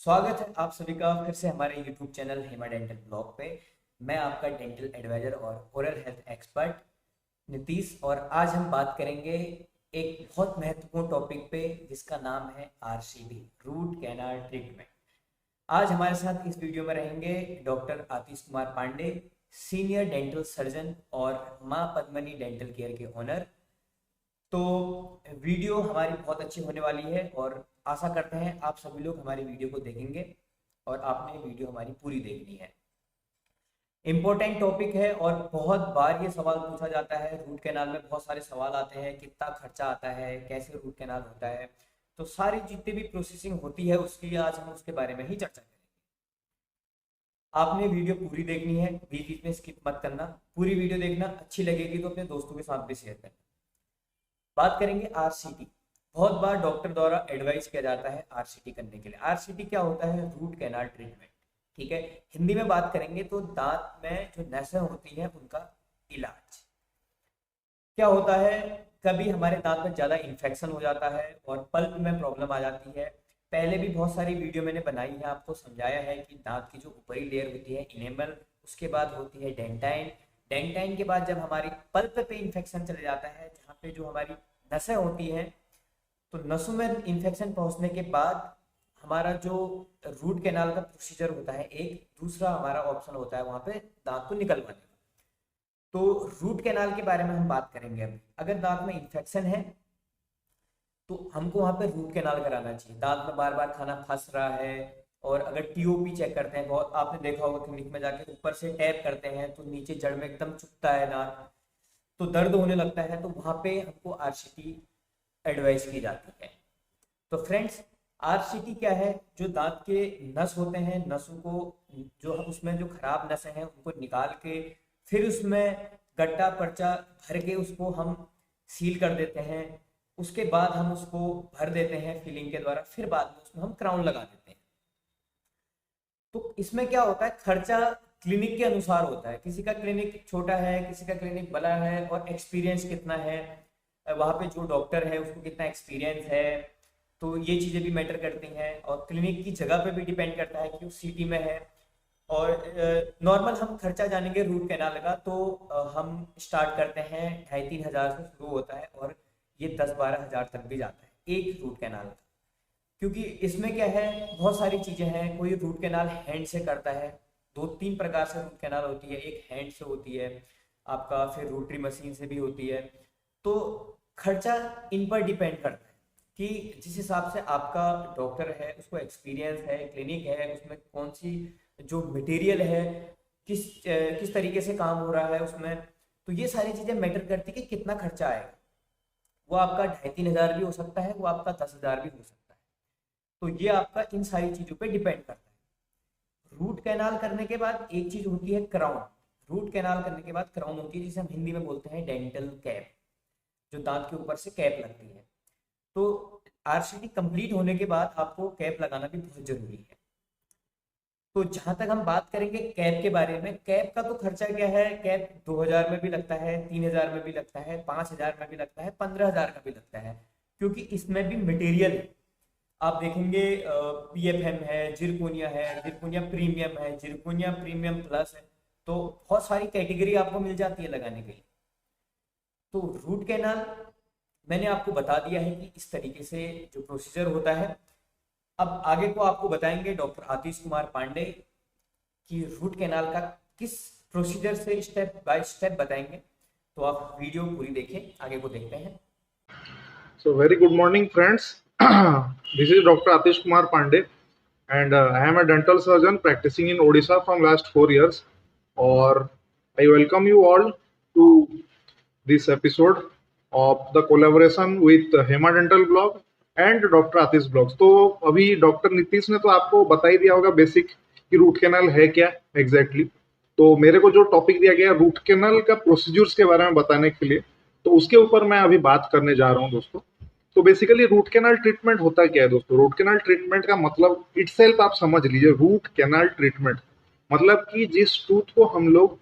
स्वागत है आप सभी का फिर से हमारे YouTube channel Hema dental blog पे। मैं आपका डेंटल एडवाइजर और ओरल हेल्थ एक्सपर्ट नीतीश, और आज हम बात करेंगे एक बहुत महत्वपूर्ण टॉपिक पे जिसका नाम है RCT, रूट कैनाल ट्रीटमेंट। आज हमारे साथ इस वीडियो में रहेंगे doctor Atish Kumar Pandey, senior dental surgeon और माँ पद्मनी डेंटल केयर के ओनर। तो वीडियो हमारी बहुत अच्छी होने वाली है और आशा करते हैं आप सभी लोग हमारी वीडियो को देखेंगे और आपने वीडियो हमारी पूरी देखनी है। इम्पोर्टेंट टॉपिक है और बहुत बार ये सवाल पूछा जाता है। रूट कैनाल में बहुत सारे सवाल आते हैं, कितना खर्चा आता है, कैसे रूट कैनाल होता है। तो सारी जितनी भी प्रोसेसिंग होती है उसकी आज हम उसके बारे में ही चर्चा करेंगे। आपने वीडियो पूरी देखनी है, बीच बीच में स्किप मत करना, पूरी वीडियो देखना। अच्छी लगेगी तो अपने दोस्तों के साथ भी शेयर करना। बात करेंगे RCT। बहुत बार डॉक्टर द्वारा एडवाइस किया जाता है RCT करने के लिए। RCT क्या होता है? Root canal treatment. ठीक है, हिंदी में बात करेंगे तो दांत में जो नसें होती हैं उनका इलाज। क्या होता है, कभी हमारे दांत में ज्यादा इन्फेक्शन हो जाता है और पल्प में प्रॉब्लम आ जाती है। पहले भी बहुत सारी वीडियो मैंने बनाई है, आपको समझाया है कि दांत की जो ऊपरी लेयर होती है इनेमल, उसके बाद होती है डेंटाइन। डेंटाइन के बाद जब हमारी पल्प पे इन्फेक्शन चले जाता है, जहाँ पे जो हमारी नसें होती हैं, तो नसों में इन्फेक्शन पहुंचने के बाद हमारा जो रूट कैनाल का प्रोसीजर होता है, एक दूसरा हमारा ऑप्शन होता है वहां पे दांत को निकलवाने का। तो रूट कैनाल के बारे में हम बात करेंगे अभी। अगर दांत में इन्फेक्शन है तो हमको वहां पे रूट कैनाल कराना चाहिए। दांत में बार बार खाना फंस रहा है, और अगर TOP चेक करते हैं, बहुत आपने देखा होगा क्लिनिक में जाके ऊपर से टैप करते हैं तो नीचे जड़ में एकदम चुभता है दांत, तो दर्द होने लगता है, तो वहां पे हमको RCT एडवाइस की जाती है। तो फ्रेंड्स, RCT क्या है? जो दांत के नस होते हैं, नसों को जो हम उसमें जो खराब नसें हैं उनको निकाल के फिर उसमें गट्टा पर्चा भर के उसको हम सील कर देते हैं। उसके बाद हम उसको भर देते हैं फिलिंग के द्वारा, फिर बाद में उसमें हम क्राउन लगा देते हैं। तो इसमें क्या होता है, खर्चा क्लिनिक के अनुसार होता है। किसी का क्लिनिक छोटा है, किसी का क्लिनिक बड़ा है, और एक्सपीरियंस कितना है वहाँ पे जो डॉक्टर है उसको कितना एक्सपीरियंस है, तो ये चीज़ें भी मैटर करती हैं। और क्लिनिक की जगह पे भी डिपेंड करता है कि वो सिटी में है। और नॉर्मल हम खर्चा जानेंगे रूट कैनाल का, तो हम स्टार्ट करते हैं 2,500-3,000 से शुरू होता है, और ये 10-12 हज़ार तक भी जाता है एक रूट कैनाल का। क्योंकि इसमें क्या है, बहुत सारी चीजें हैं। कोई रूट कैनाल हैंड से करता है, 2-3 प्रकार से रूट कैनाल होती है। एक हैंड से होती है आपका, फिर रोटरी मशीन से भी होती है। तो खर्चा इन पर डिपेंड करता है कि जिस हिसाब से आपका डॉक्टर है, उसको एक्सपीरियंस है, क्लिनिक है, उसमें कौन सी जो मटेरियल है, किस तरीके से काम हो रहा है उसमें। तो ये सारी चीजें मैटर करती है कि कितना खर्चा आएगा। वो आपका 2,500-3,000 भी हो सकता है, वो आपका 10,000 भी हो सकता है। तो ये आपका इन सारी चीजों पे डिपेंड करता है। रूट कैनाल करने के बाद एक चीज होती है क्राउन। रूट कैनाल करने के बाद क्राउन होती है, जिसे हम हिंदी में बोलते हैं डेंटल कैप, जो दांत के ऊपर से कैप लगती है। तो RCT कंप्लीट होने के बाद आपको कैप लगाना भी बहुत जरूरी है। तो जहां तक हम बात करेंगे कैप के बारे में, कैप का तो खर्चा क्या है, कैप 2,000 में भी लगता है, 3,000 में भी लगता है, 5,000 में भी लगता है, 15,000 का भी लगता है। क्योंकि इसमें भी मटेरियल है। आप देखेंगे PFM है, जिरकोनिया है, जिरकोनिया प्रीमियम है, जिरकोनिया प्रीमियम प्लस है। तो बहुत सारी कैटेगरी आपको मिल जाती है लगाने के लिए। तो रूट कैनाल मैंने आपको बता दिया है कि इस तरीके से जो प्रोसीजर होता है। अब आगे को आपको बताएंगे डॉक्टर आतिश कुमार पांडे कि रूट कैनाल का किस प्रोसीजर से स्टेप बाय स्टेप बताएंगे। तो आप वीडियो पूरी देखें, आगे को देखते हैं। So very good morning, friends. This is Dr. Atish Kumar Pandey, and I am a dental surgeon practicing in Odisha from last 4 years. Or I welcome you all to this episode of the collaboration with Hema Dental Blog and Dr. Atish Blogs. तो अभी doctor Nitish ने तो आपको बता ही दिया होगा basic कि root canal है क्या एग्जैक्टली तो मेरे को जो टॉपिक दिया गया रूट कैनाल का प्रोसीजर्स के बारे में बताने के लिए, तो उसके ऊपर मैं अभी बात करने जा रहा हूँ दोस्तों। तो बेसिकली रूट कैनाल ट्रीटमेंट होता क्या है दोस्तों? रूट कैनाल ट्रीटमेंट का मतलब इटसेल्फ आप समझ लीजिए। रूट कैनाल ट्रीटमेंट मतलब कि जिस टूथ को हम लोग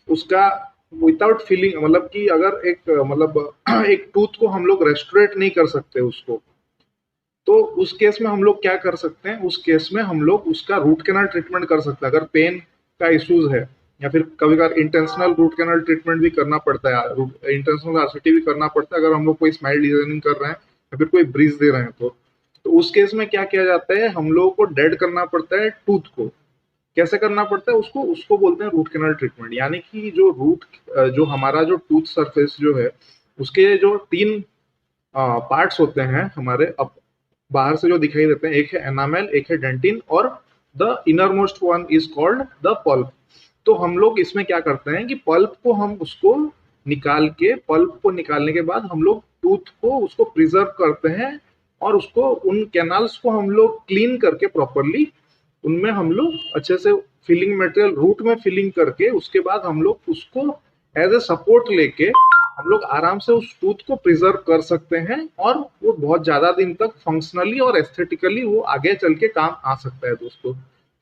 उसका विदाउट फीलिंग, मतलब कि अगर एक मतलब एक टूथ को हम लोग रेस्टोरेट नहीं कर सकते उसको, तो उस केस में हम लोग क्या कर सकते हैं, उस केस में हम लोग उसका रूट कैनाल ट्रीटमेंट कर सकते हैं। अगर पेन का इश्यूज है या फिर कभी कभार इंटेंशनल रूट कैनाल ट्रीटमेंट भी करना पड़ता है, इंटेंशनल आरसीटी भी करना पड़ता है अगर हम लोग कोई स्माइल डिजाइनिंग कर रहे हैं या फिर कोई ब्रीज दे रहे हैं। तो उस केस में क्या किया जाता है, हम लोगों को डेड करना पड़ता है टूथ को। कैसे करना पड़ता है उसको, उसको बोलते हैं रूट कैनाल ट्रीटमेंट। यानी कि जो जो हमारा जो टूथ सरफेस जो है, उसके जो तीन पार्ट्स होते हैं हमारे, अब बाहर से जो दिखाई देते हैं, एक है एनामेल, एक है डेंटिन, और the inner most one is called the pulp. तो हम लोग इसमें क्या करते हैं कि पल्प को हम उसको निकाल के, पल्प को निकालने के बाद हम लोग टूथ को उसको प्रिजर्व करते हैं, और उसको उन कैनाल्स को हम लोग क्लीन करके प्रॉपरली, उनमें हम लोग अच्छे से फिलिंग मटेरियल रूट में फिलिंग करके, उसके बाद हम लोग उसको एज ए सपोर्ट लेके हम लोग आराम से उस टूथ को प्रिजर्व कर सकते हैं, और वो बहुत ज्यादा दिन तक फंक्शनली और एस्थेटिकली वो आगे चल के काम आ सकता है दोस्तों।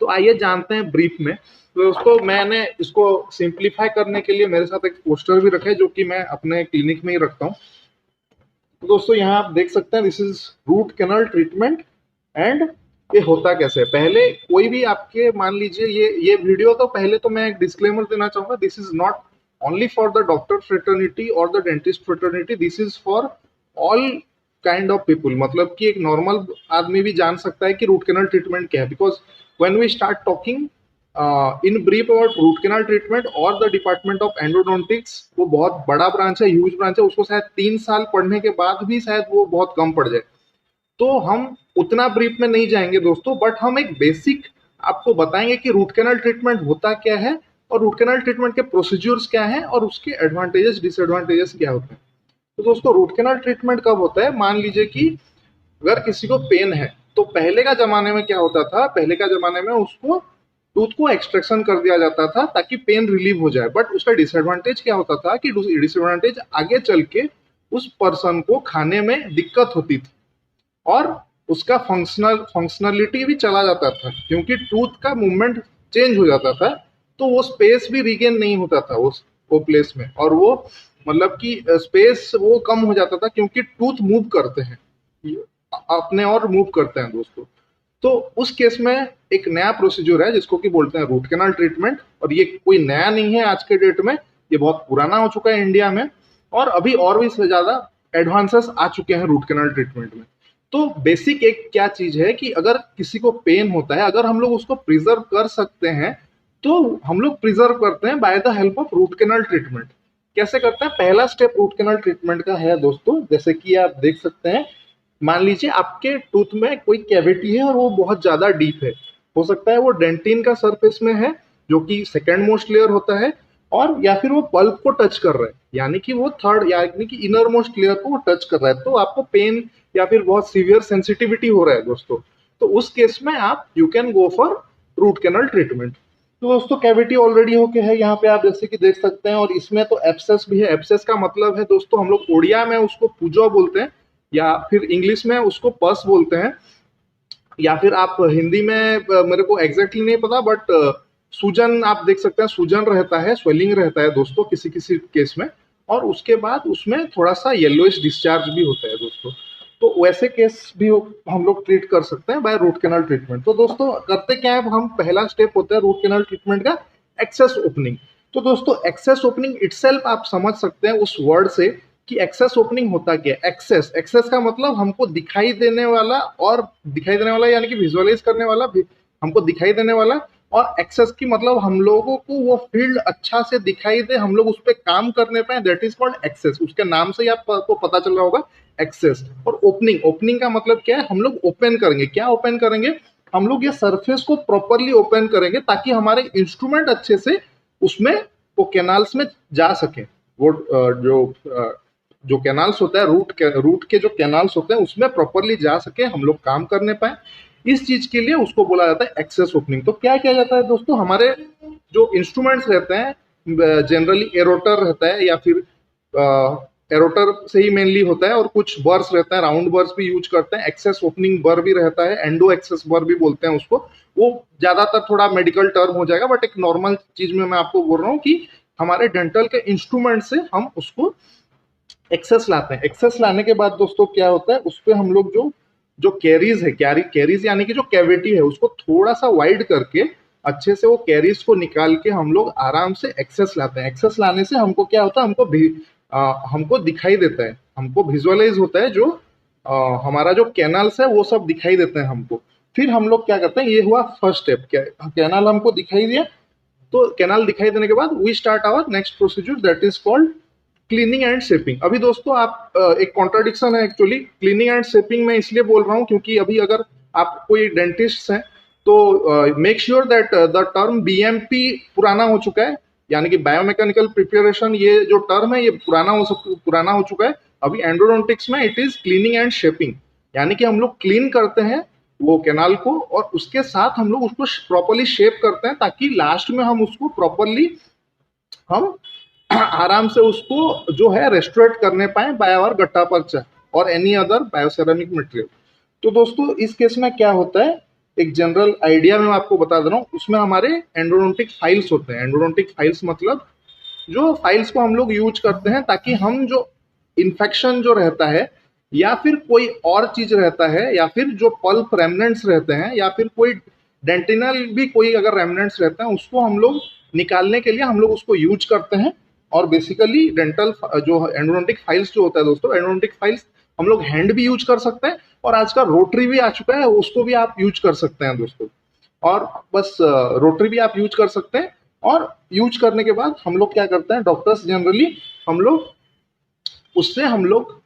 तो आइए जानते हैं ब्रीफ में। तो दोस्तों मैंने इसको सिंप्लीफाई करने के लिए मेरे साथ एक पोस्टर भी रखा है, जो कि मैं अपने क्लिनिक में ही रखता हूँ। तो दोस्तों यहाँ आप देख सकते हैं, this is root canal treatment. And ये होता कैसे है, पहले कोई भी आपके मान लीजिए ये वीडियो, तो पहले तो मैं एक डिस्क्लेमर देना चाहूंगा, this is not only for the doctor fraternity और the dentist fraternity, this is for all kind of people. मतलब कि एक नॉर्मल आदमी भी जान सकता है कि रूट कैनल ट्रीटमेंट क्या है। Because when we start talking in brief about root canal treatment और द डिपार्टमेंट ऑफ एंडोडोंटिक्स, वो बहुत बड़ा ब्रांच है, ह्यूज ब्रांच है, उसको शायद 3 साल पढ़ने के बाद भी शायद वो बहुत कम पड़ जाए। तो हम उतना ब्रीफ में नहीं जाएंगे दोस्तों, बट हम एक बेसिक आपको बताएंगे कि रूट कैनल ट्रीटमेंट होता क्या है, और रूट कैनल ट्रीटमेंट के प्रोसीजर्स क्या हैं, और उसके एडवांटेजेस डिसएडवांटेजेस क्या होते हैं। तो दोस्तों रूट कैनल ट्रीटमेंट कब होता है, मान लीजिए कि अगर किसी को पेन है, तो पहले का जमाने में क्या होता था, पहले का जमाने में उसको टूथ को एक्सट्रैक्शन कर दिया जाता था ताकि पेन रिलीव हो जाए। बट उसका डिसएडवांटेज क्या होता था कि डिसएडवांटेज आगे चल के उस पर्सन को खाने में दिक्कत होती थी, और उसका फंक्शनलिटी भी चला जाता था, क्योंकि टूथ का मूवमेंट चेंज हो जाता था। तो वो स्पेस भी रिगेन नहीं होता था उस वो प्लेस में, और वो मतलब कि स्पेस वो कम हो जाता था, क्योंकि टूथ मूव करते हैं, अपने और मूव करते हैं दोस्तों। तो उस केस में एक नया प्रोसीजर है जिसको कि बोलते हैं रूट कैनल ट्रीटमेंट, और ये कोई नया नहीं है आज के डेट में, ये बहुत पुराना हो चुका है इंडिया में, और अभी और भी ज्यादा एडवांसेस आ चुके हैं रूट कैनल ट्रीटमेंट में। तो बेसिक एक क्या चीज है कि अगर किसी को पेन होता है, अगर हम लोग उसको प्रिजर्व कर सकते हैं, तो हम लोग प्रिजर्व करते हैं by the help of root canal treatment. कैसे करते हैं, पहला स्टेप रूट कैनल ट्रीटमेंट का है दोस्तों, जैसे कि आप देख सकते हैं, मान लीजिए आपके टूथ में कोई कैविटी है और वो बहुत ज्यादा डीप है, हो सकता है वो डेंटिन का सरफेस में है, जो कि सेकेंड मोस्ट लेयर होता है, और या फिर वो पल्प को टच कर रहा है, यानी कि वो थर्ड यानी कि इनर मोस्ट लेयर को वो टच कर रहा है, तो आपको पेन या फिर बहुत सीवियर सेंसिटिविटी हो रहा है दोस्तों। तो उस केस में आप you can go for root canal treatment. तो दोस्तों कैविटी ऑलरेडी होके है यहाँ पे, आप जैसे कि देख सकते हैं, और इसमें तो एब्सेस भी है। एब्सेस का मतलब है दोस्तों, हम लोग ओडिया में उसको पूजो बोलते हैं, या फिर इंग्लिश में उसको पस बोलते हैं, या फिर आप हिंदी में मेरे को एग्जैक्टली नहीं पता, बट सूजन आप देख सकते हैं, सूजन रहता है, स्वेलिंग रहता है दोस्तों किसी किसी केस में, और उसके बाद उसमें थोड़ा सा येलोइश डिस्चार्ज भी होता है दोस्तों। तो वैसे केस भी हम लोग ट्रीट कर सकते हैं बाय रूट कैनल ट्रीटमेंट। तो दोस्तों करते क्या है, हम पहला स्टेप होता है रूट कैनल ट्रीटमेंट का, एक्सेस ओपनिंग। तो दोस्तों एक्सेस ओपनिंग इटसेल्फ आप समझ सकते हैं उस वर्ड से कि एक्सेस ओपनिंग होता क्या है। एक्सेस एक्सेस का मतलब हमको दिखाई देने वाला, और दिखाई देने वाला यानी कि विजुअलाइज करने वाला भी, हमको दिखाई देने वाला, और एक्सेस की मतलब हम लोगों को वो फील्ड अच्छा से दिखाई दे, हम लोग उस पर काम करने पाए, दैट इज कॉल्ड एक्सेस। उसके नाम से ही आपको पता चल रहा होगा एक्सेस। और ओपनिंग, ओपनिंग का मतलब क्या है, हम लोग ओपन करेंगे। क्या ओपन करेंगे, हम लोग ये सरफेस को प्रॉपरली ओपन करेंगे ताकि हमारे इंस्ट्रूमेंट अच्छे से उसमें वो कैनाल्स में जा सके। वो जो कैनाल्स होता है, रूट के जो कैनाल्स होते हैं उसमें प्रॉपरली जा सके, हम लोग काम करने पाए, इस चीज के लिए उसको बोला जाता है एक्सेस ओपनिंग। तो क्या किया जाता है दोस्तों, हमारे जो इंस्ट्रूमेंट्स रहते हैं जनरली एरोटर रहता है, या फिर एरोटर से ही मेनली होता है, और कुछ बर्स रहता है, राउंड बर्स भी यूज करते हैं, एक्सेस ओपनिंग बर भी रहता है, एंडो एक्सेस बर भी बोलते हैं उसको। वो ज्यादातर थोड़ा मेडिकल टर्म हो जाएगा, बट एक नॉर्मल चीज में मैं आपको बोल रहा हूँ कि हमारे डेंटल के इंस्ट्रूमेंट से हम उसको एक्सेस लाते हैं। एक्सेस लाने के बाद दोस्तों क्या होता है, उस पर हम लोग जो जो कैरीज है, कैरीज यानी कि जो कैविटी है, उसको थोड़ा सा वाइड करके अच्छे से वो कैरीज को निकाल के हम लोग आराम से एक्सेस लाते हैं। एक्सेस लाने से हमको क्या होता है, हमको दिखाई देता है, हमको विजुअलाइज होता है, जो हमारा जो कैनाल्स है वो सब दिखाई देते हैं हमको। फिर हम लोग क्या करते हैं, ये हुआ फर्स्ट स्टेप, कैनाल हमको दिखाई दिया। तो कैनाल दिखाई देने के बाद we start our next procedure, that is called cleaning and shaping. अभी दोस्तों आप एक कॉन्ट्राडिक्शन है एक्चुअली, क्लीनिंग एंड शेपिंग मैं इसलिए बोल रहा हूँ क्योंकि अभी अगर आप कोई डेंटिस्ट हैं तो make sure that the term BMP पुराना हो चुका है, यानी कि बायोमैकेनिकल प्रिपरेशन, ये जो टर्म है ये पुराना हो चुका है। अभी एंडोडोंटिक्स में it is cleaning and shaping, यानी कि हम लोग क्लीन करते हैं वो कैनाल को और उसके साथ हम लोग उसको प्रॉपरली शेप करते हैं, ताकि लास्ट में हम उसको प्रॉपरली हम आराम से उसको जो है रेस्टोरेट करने पाए बाय आवर गट्टा पर्चा और एनी अदर बायोसेरामिक मटेरियल। तो दोस्तों इस केस में क्या होता है, एक जनरल आइडिया मैं आपको बता दे रहा हूँ। उसमें हमारे एंडोडोंटिक फाइल्स होते हैं। एंडोडोंटिक फाइल्स मतलब जो फाइल्स को हम लोग यूज करते हैं ताकि हम जो इन्फेक्शन जो रहता है या फिर कोई और चीज रहता है या फिर जो पल्प रेमनेंट्स रहते हैं या फिर कोई डेंटिनल भी कोई अगर रेमनेंट्स रहते हैं उसको हम लोग निकालने के लिए हम लोग उसको यूज करते हैं। और बेसिकली डेंटल जो एंडोडोंटिक फाइल्स जो होता है दोस्तों, एंडोडोंटिक फाइल्स हम लोग हैंड भी यूज कर सकते हैं और आजकल रोटरी भी आ चुका है, उसको भी आप यूज कर सकते हैं दोस्तों। और बस रोटरी भी आप यूज कर सकते हैं। और यूज करने के बाद हम लोग क्या करते हैं, डॉक्टर्स जनरली हम लोग उससे हम लोग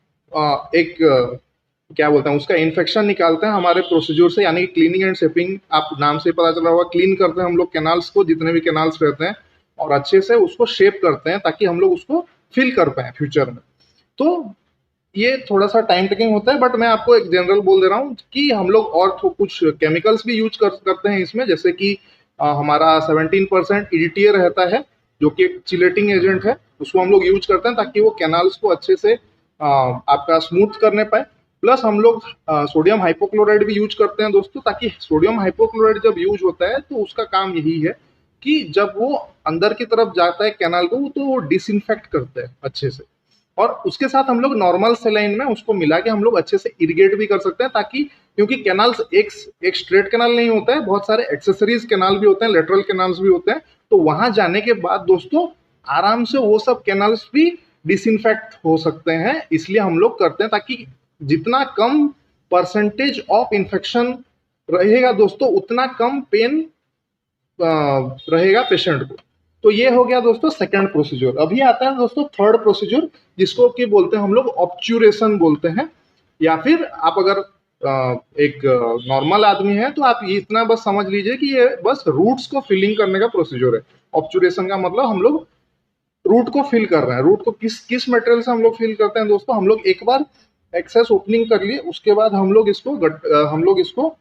एक क्या बोलते हैं उसका इन्फेक्शन निकालते हैं हमारे प्रोसीजर से, यानी कि क्लीनिंग एंड शेपिंग। आप नाम से पता चला होगा, क्लीन करते हैं हम लोग कैनाल्स को, जितने भी कैनाल्स रहते हैं, और अच्छे से उसको शेप करते हैं ताकि हम लोग उसको फिल कर पाए फ्यूचर में। तो ये थोड़ा सा टाइम टेकिंग होता है, बट मैं आपको एक जनरल बोल दे रहा हूँ कि हम लोग और कुछ केमिकल्स भी यूज करते हैं इसमें, जैसे कि हमारा 17% ईडीटीए रहता है जो कि एक चिलेटिंग एजेंट है, उसको हम लोग यूज करते हैं ताकि वो कैनाल्स को अच्छे से आपका स्मूथ करने पाए। प्लस हम लोग सोडियम हाइपोक्लोराइड भी यूज करते हैं दोस्तों, ताकि सोडियम हाइपोक्लोराइड जब यूज होता है तो उसका काम यही है कि जब वो अंदर की तरफ जाता है कैनाल को तो वो डिसइंफेक्ट करता है अच्छे से। और उसके साथ हम लोग नॉर्मल सेलाइन में उसको मिला के हम लोग अच्छे से इरिगेट भी कर सकते हैं, ताकि क्योंकि कैनाल्स एक स्ट्रेट कैनाल नहीं होता है, बहुत सारे एक्सेसरीज कैनाल भी होते हैं, लेटरल कैनाल्स भी होते हैं। तो वहां जाने के बाद दोस्तों आराम से वो सब कैनाल्स भी डिसइंफेक्ट हो सकते हैं, इसलिए हम लोग करते हैं ताकि जितना कम परसेंटेज ऑफ इन्फेक्शन रहेगा दोस्तों उतना कम पेन रहेगा पेशेंट को। तो ये हो गया दोस्तों सेकंड प्रोसीजर। अभी आता है दोस्तों थर्ड प्रोसीजर, जिसको कि बोलते हैं हम लोग ऑब्चुरेशन बोलते हैं, या फिर आप अगर एक नॉर्मल आदमी है तो आप ये इतना बस समझ लीजिए कि ये बस रूट्स को फिलिंग करने का प्रोसीजर है। ऑब्चुरेशन का मतलब हम लोग रूट को फिल कर रहे हैं। रूट को किस किस मटेरियल से हम लोग फिल करते हैं दोस्तों, हम लोग एक बार एक्सेस ओपनिंग कर लिए, उसके बाद हम लोग इसको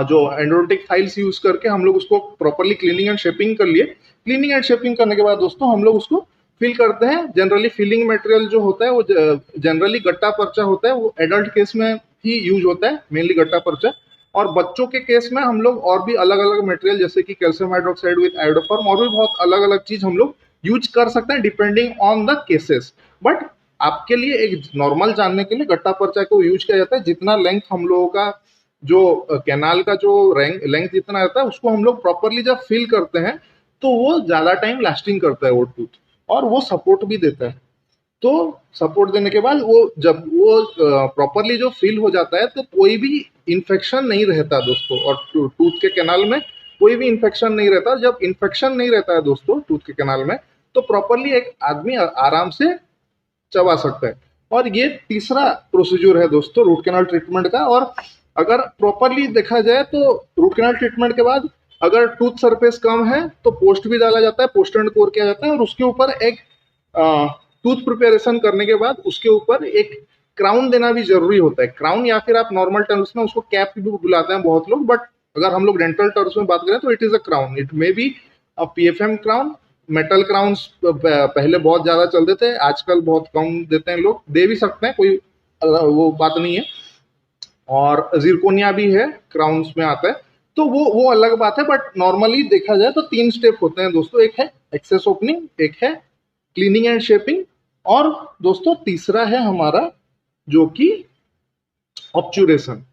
जो एंडोडोंटिक फाइल्स यूज करके हम लोग उसको प्रॉपरली क्लीनिंग एंड शेपिंग कर लिए। क्लीनिंग एंड शेपिंग करने के बाद दोस्तों हम लोग उसको फिल करते हैं। जनरली फिलिंग मटेरियल जो होता है वो जनरली गट्टा पर्चा होता है, वो एडल्ट केस में ही यूज होता है, मेनली गट्टा पर्चा। और बच्चों के केस में हम लोग और भी अलग अलग मटेरियल जैसे कि कैल्शियम हाइड्रोक्साइड विद आयोडोफॉर्म और भी बहुत अलग अलग चीज हम लोग यूज कर सकते हैं depending on the cases. But आपके लिए एक नॉर्मल जानने के लिए गट्टा पर्चा को यूज किया जाता है। जितना लेंथ हम लोगों का जो कैनाल का जो लेंथ जितना रहता है उसको हम लोग प्रॉपरली जब फिल करते हैं तो वो ज्यादा टाइम लास्टिंग करता है वो टूथ, और वो सपोर्ट भी देता है। तो सपोर्ट देने के बाद वो जब वो प्रॉपरली जो फिल हो जाता है तो कोई भी इन्फेक्शन नहीं रहता दोस्तों, और टूथ के कैनाल में कोई भी इन्फेक्शन नहीं रहता। जब इन्फेक्शन नहीं रहता है दोस्तों टूथ के कैनाल में तो प्रॉपरली एक आदमी आराम से चबा सकता है। और ये तीसरा प्रोसीजर है दोस्तों रूट कैनाल ट्रीटमेंट का। और अगर प्रॉपरली देखा जाए तो रूट कैनाल ट्रीटमेंट के बाद अगर टूथ सरफेस कम है तो पोस्ट भी डाला जाता है, पोस्ट एंड कोर किया जाता है, और उसके ऊपर एक टूथ प्रिपरेशन करने के बाद उसके ऊपर एक क्राउन देना भी जरूरी होता है। क्राउन या फिर आप नॉर्मल टर्म्स में उसको कैप भी बुलाते हैं बहुत लोग, बट अगर हम लोग डेंटल टर्म्स में बात करें तो it is a crown. It may be a PFM crown. Metal crowns पहले बहुत ज्यादा चलते थे, आजकल बहुत कम देते हैं लोग, दे भी सकते हैं, कोई वो बात नहीं है। और जिरकोनिया भी है क्राउन्स में आता है, तो वो अलग बात है। बट नॉर्मली देखा जाए तो 3 स्टेप होते हैं दोस्तों, एक है एक्सेस ओपनिंग, एक है क्लीनिंग एंड शेपिंग, और दोस्तों तीसरा है हमारा जो कि ऑब्चुरेशन।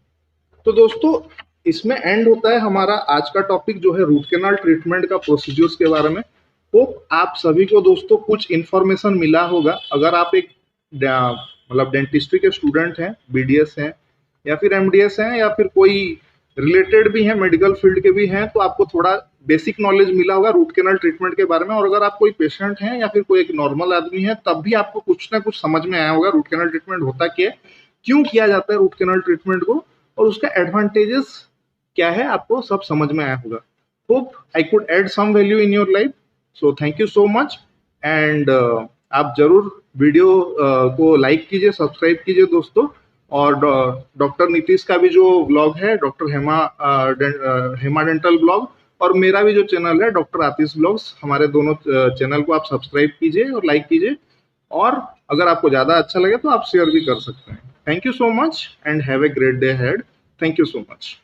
तो दोस्तों इसमें एंड होता है हमारा आज का टॉपिक जो है रूट कैनाल ट्रीटमेंट का प्रोसीजर्स के बारे में। होप आप सभी को दोस्तों कुछ इन्फॉर्मेशन मिला होगा। अगर आप एक मतलब डेंटिस्ट्री के स्टूडेंट हैं, बीडीएस हैं या फिर एमडीएस हैं या फिर कोई रिलेटेड भी हैं, मेडिकल फील्ड के भी हैं, तो आपको थोड़ा बेसिक नॉलेज मिला होगा रूट कैनाल ट्रीटमेंट के बारे में। और अगर आप कोई पेशेंट हैं या फिर कोई एक नॉर्मल आदमी है तब भी आपको कुछ ना कुछ समझ में आया होगा रूट कैनाल ट्रीटमेंट होता क्या है, क्यों किया जाता है रूट कैनाल ट्रीटमेंट को, और उसका एडवांटेजेस क्या है आपको सब समझ में आया होगा। Hope I could add some value in your life. So thank you so much. And आप जरूर वीडियो को लाइक कीजिए, सब्सक्राइब कीजिए दोस्तों। और डॉक्टर नीतीश का भी जो ब्लॉग है डॉक्टर हेमा डेंटल ब्लॉग, और मेरा भी जो चैनल है डॉक्टर आतिश ब्लॉग्स, हमारे दोनों चैनल को आप सब्सक्राइब कीजिए और लाइक कीजिए। और अगर आपको ज़्यादा अच्छा लगे तो आप शेयर भी कर सकते हैं। Thank you so much and have a great day head. Thank you so much.